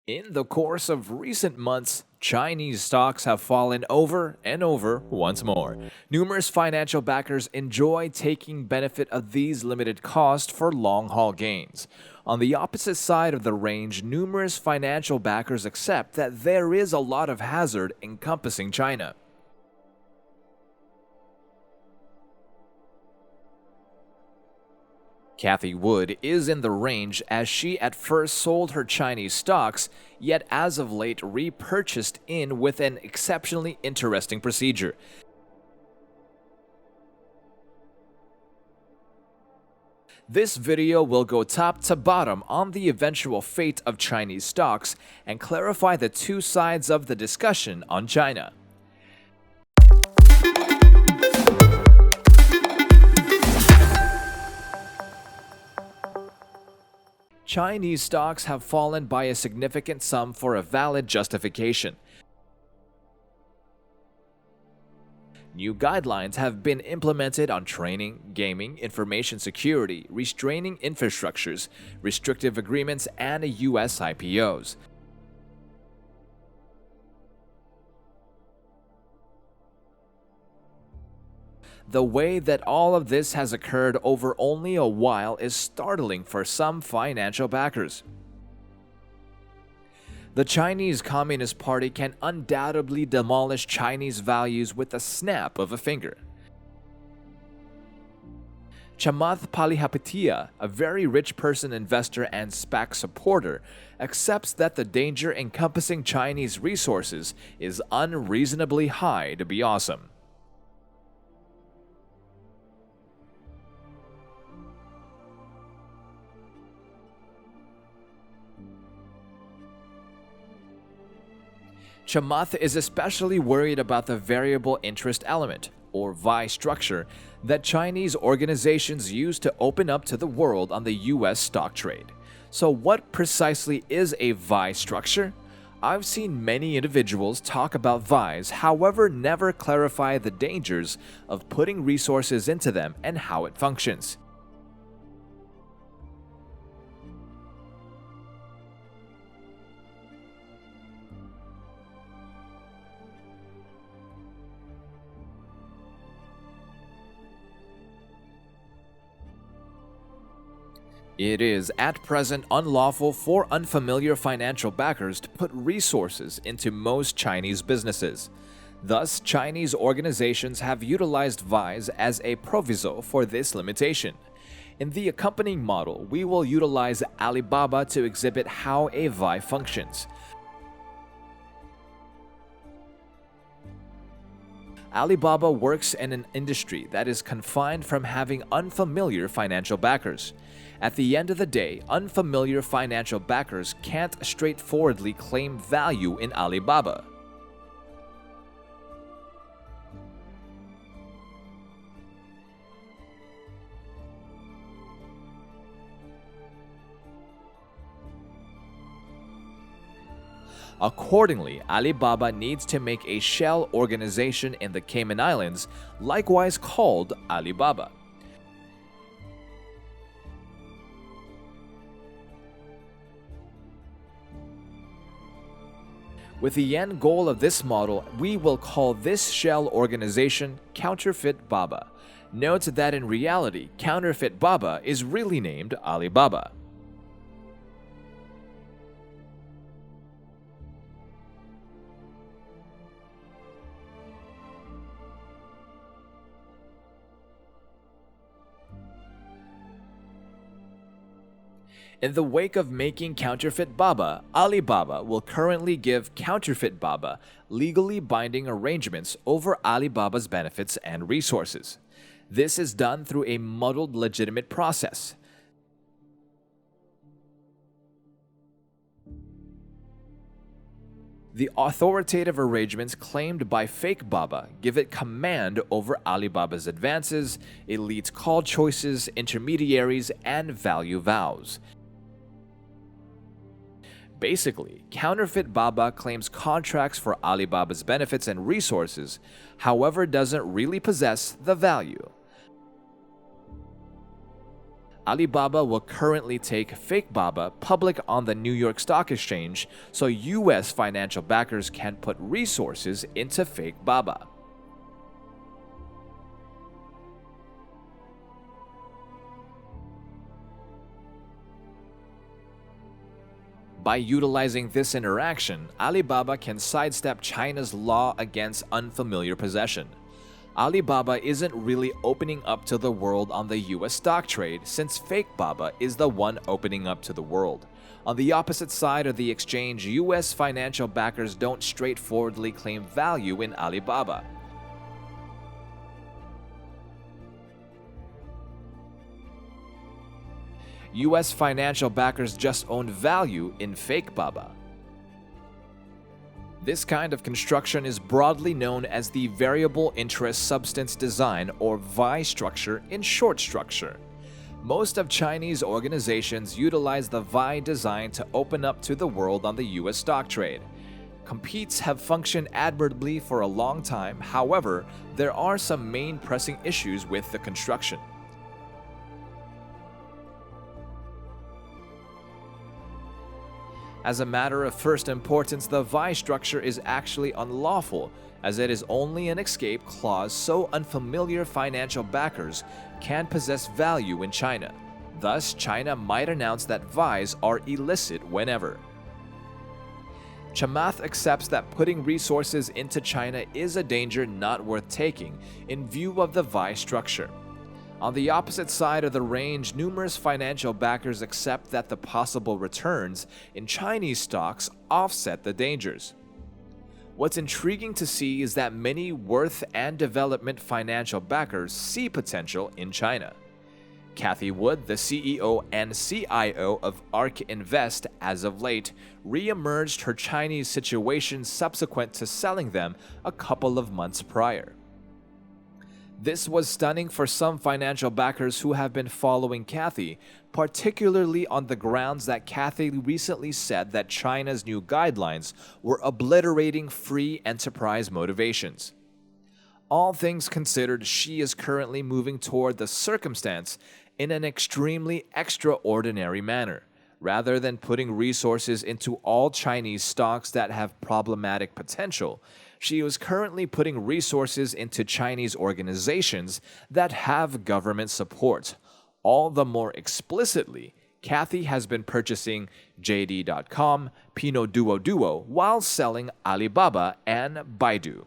In the course of recent months, Chinese stocks have fallen over and over once more. Numerous financial backers enjoy taking benefit of these limited costs for long-haul gains. On the opposite side of the range, numerous financial backers accept that there is a lot of hazard encompassing China. Cathie Wood is in the range as she at first sold her Chinese stocks, yet as of late repurchased in with an exceptionally interesting procedure. This video will go top to bottom on the eventual fate of Chinese stocks and clarify the two sides of the discussion on China. Chinese stocks have fallen by a significant sum for a valid justification. New guidelines have been implemented on training, gaming, information security, restraining infrastructures, restrictive agreements, and U.S. IPOs. The way that all of this has occurred over only a while is startling for some financial backers. The Chinese Communist Party can undoubtedly demolish Chinese values with a snap of a finger. Chamath Palihapitiya, a very rich person investor and SPAC supporter, accepts that the danger encompassing Chinese resources is unreasonably high to be awesome. Chamath is especially worried about the variable interest element, or VI structure, that Chinese organizations use to open up to the world on the US stock trade. So what precisely is a VI structure? I've seen many individuals talk about VIs, however never clarify the dangers of putting resources into them and how it functions. It is at present unlawful for unfamiliar financial backers to put resources into most Chinese businesses. Thus, Chinese organizations have utilized VIs as a proviso for this limitation. In the accompanying model, we will utilize Alibaba to exhibit how a VI functions. Alibaba works in an industry that is confined from having unfamiliar financial backers. At the end of the day, unfamiliar financial backers can't straightforwardly claim value in Alibaba. Accordingly, Alibaba needs to make a shell organization in the Cayman Islands, likewise called Alibaba. With the end goal of this model, we will call this shell organization Counterfeit Baba. Note that in reality, Counterfeit Baba is really named Alibaba. In the wake of making Counterfeit Baba, Alibaba will currently give Counterfeit Baba legally binding arrangements over Alibaba's benefits and resources. This is done through a muddled legitimate process. The authoritative arrangements claimed by fake Baba give it command over Alibaba's advances, elite call choices, intermediaries, and value vows. Basically, Counterfeit Baba claims contracts for Alibaba's benefits and resources, however doesn't really possess the value. Alibaba will currently take Fake Baba public on the New York Stock Exchange so US financial backers can put resources into Fake Baba. By utilizing this interaction, Alibaba can sidestep China's law against unfamiliar possession. Alibaba isn't really opening up to the world on the US stock trade since Fake Baba is the one opening up to the world. On the opposite side of the exchange, US financial backers don't straightforwardly claim value in Alibaba. US financial backers just own value in Fake Baba. This kind of construction is broadly known as the variable interest substance design or VI structure in short structure. Most of Chinese organizations utilize the VI design to open up to the world on the US stock trade. Competes have functioned admirably for a long time, however, there are some main pressing issues with the construction. As a matter of first importance, the VI structure is actually unlawful, as it is only an escape clause so unfamiliar financial backers can possess value in China. Thus, China might announce that VIs are illicit whenever. Chamath accepts that putting resources into China is a danger not worth taking in view of the VI structure. On the opposite side of the range, numerous financial backers accept that the possible returns in Chinese stocks offset the dangers. What's intriguing to see is that many worth and development financial backers see potential in China. Cathie Wood, the CEO and CIO of ARK Invest as of late, re-emerged her Chinese situation subsequent to selling them a couple of months prior. This was stunning for some financial backers who have been following Cathie, particularly on the grounds that Cathie recently said that China's new guidelines were obliterating free enterprise motivations. All things considered, she is currently moving toward the circumstance in an extremely extraordinary manner. Rather than putting resources into all Chinese stocks that have problematic potential, she is currently putting resources into Chinese organizations that have government support. All the more explicitly, Cathie has been purchasing JD.com, Pinduoduo, while selling Alibaba and Baidu.